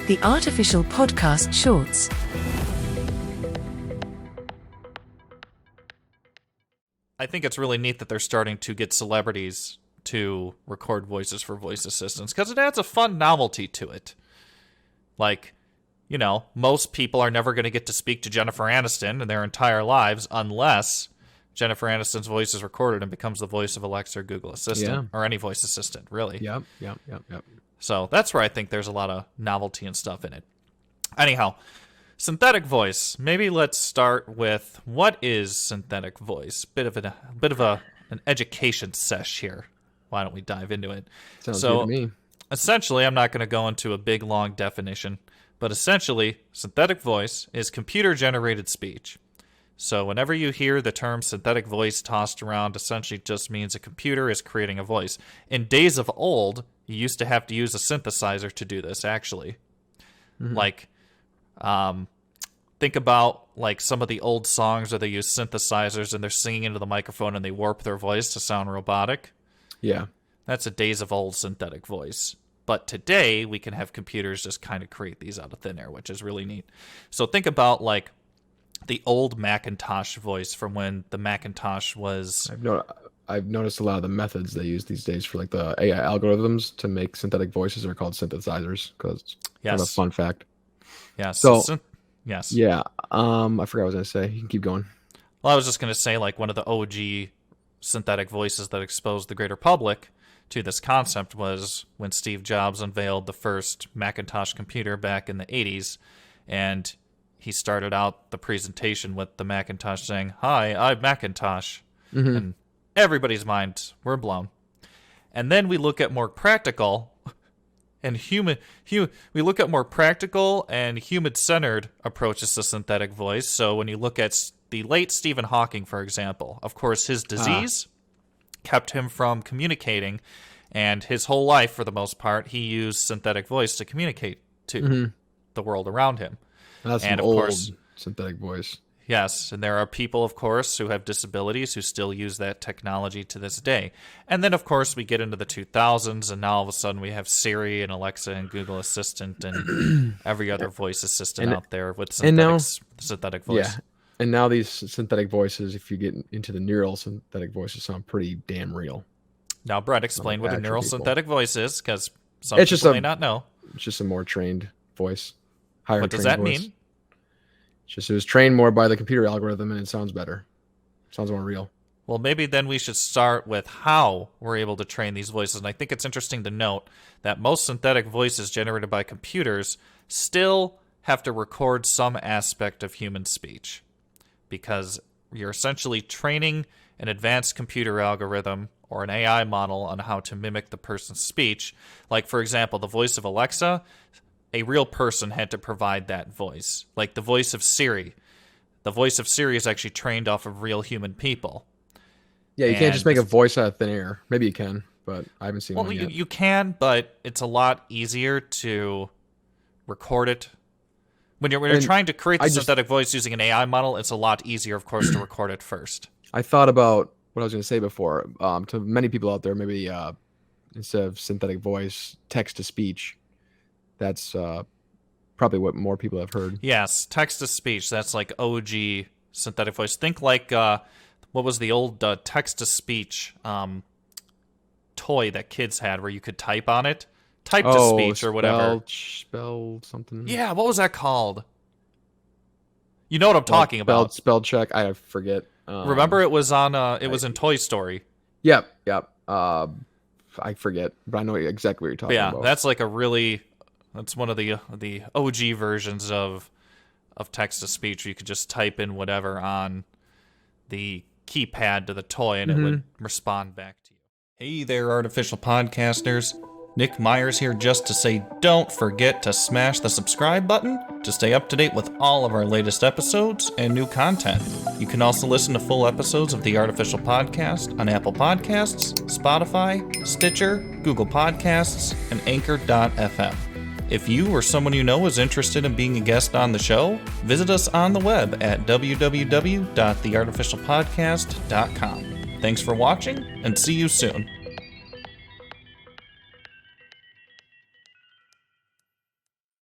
The Artificial Podcast Shorts. I think it's really neat that they're starting to get celebrities to record voices for voice assistants because it adds a fun novelty to it. Like, you know, most people are never going to get to speak to Jennifer Aniston in their entire lives unless Jennifer Aniston's voice is recorded and becomes the voice of Alexa or Google Assistant or any voice assistant, really. Yep. So that's where I think there's a lot of novelty and stuff in it. Anyhow, synthetic voice. Maybe let's start with what is synthetic voice? Bit of an education sesh here. Why don't we dive into it? Sounds good to me. Essentially, I'm not going to go into a big, long definition, but essentially, synthetic voice is computer-generated speech. So whenever you hear the term synthetic voice tossed around, essentially just means a computer is creating a voice. In days of old, you used to have to use a synthesizer to do this, actually. Mm-hmm. Like, think about like some of the old songs where they use synthesizers and they're singing into the microphone and they warp their voice to sound robotic. Yeah. That's a days of old synthetic voice. But today, we can have computers just kind of create these out of thin air, which is really neat. So think about like the old Macintosh voice from when the Macintosh was... I've noticed a lot of the methods they use these days for like the AI algorithms to make synthetic voices are called synthesizers, because kind of a fun fact. Yeah. Yes. Yeah. I forgot what I was going to say. You can keep going. Well, I was just going to say like one of the OG synthetic voices that exposed the greater public to this concept was when Steve Jobs unveiled the first Macintosh computer back in the 80s, and he started out the presentation with the Macintosh saying, "Hi, I'm Macintosh." Mm-hmm. And everybody's minds were blown. And then we look at more practical and human-centered approaches to synthetic voice. So when you look at the late Stephen Hawking, for example, of course, his disease kept him from communicating, and his whole life, for the most part, he used synthetic voice to communicate to the world around him. That's an old synthetic voice. Yes, and there are people, of course, who have disabilities who still use that technology to this day. And then, of course, we get into the 2000s, and now all of a sudden we have Siri and Alexa and Google Assistant and every other voice assistant out there with synthetic voice. Yeah, and now these synthetic voices, if you get into the neural synthetic voices, sound pretty damn real. Now, Brett, explain what a neural synthetic voice is, because some people may not know. It's just a more trained voice. What does that mean? It's just it was trained more by the computer algorithm, and it sounds better. It sounds more real. Well, maybe then we should start with how we're able to train these voices. And I think it's interesting to note that most synthetic voices generated by computers still have to record some aspect of human speech, because you're essentially training an advanced computer algorithm or an AI model on how to mimic the person's speech. Like, for example, the voice of Alexa, a real person had to provide that voice. Like the voice of Siri. The voice of Siri is actually trained off of real human people. Yeah, you can't just make a voice out of thin air. Maybe you can, but I haven't seen one yet. Well, you can, but it's a lot easier to record it. When you're trying to create the synthetic voice using an AI model, it's a lot easier, of course, to record it first. I thought about what I was going to say before. To many people out there, maybe instead of synthetic voice, text-to-speech. That's probably what more people have heard. Yes, text-to-speech. That's like OG synthetic voice. Think like, what was the old text-to-speech toy that kids had where you could type on it? Type-to-speech or whatever. Spell something. Yeah, what was that called? You know what I'm talking about. Spell check. I forget. Remember it was on, it was in Toy Story. Yep. I forget, but I know exactly what you're talking about. Yeah, that's like that's one of the OG versions of text-to-speech where you could just type in whatever on the keypad to the toy and it would respond back to you. Hey there, artificial podcasters. Nick Myers here just to say don't forget to smash the subscribe button to stay up to date with all of our latest episodes and new content. You can also listen to full episodes of the Artificial Podcast on Apple Podcasts, Spotify, Stitcher, Google Podcasts, and Anchor.fm. If you or someone you know is interested in being a guest on the show, visit us on the web at www.theartificialpodcast.com. Thanks for watching, and see you soon.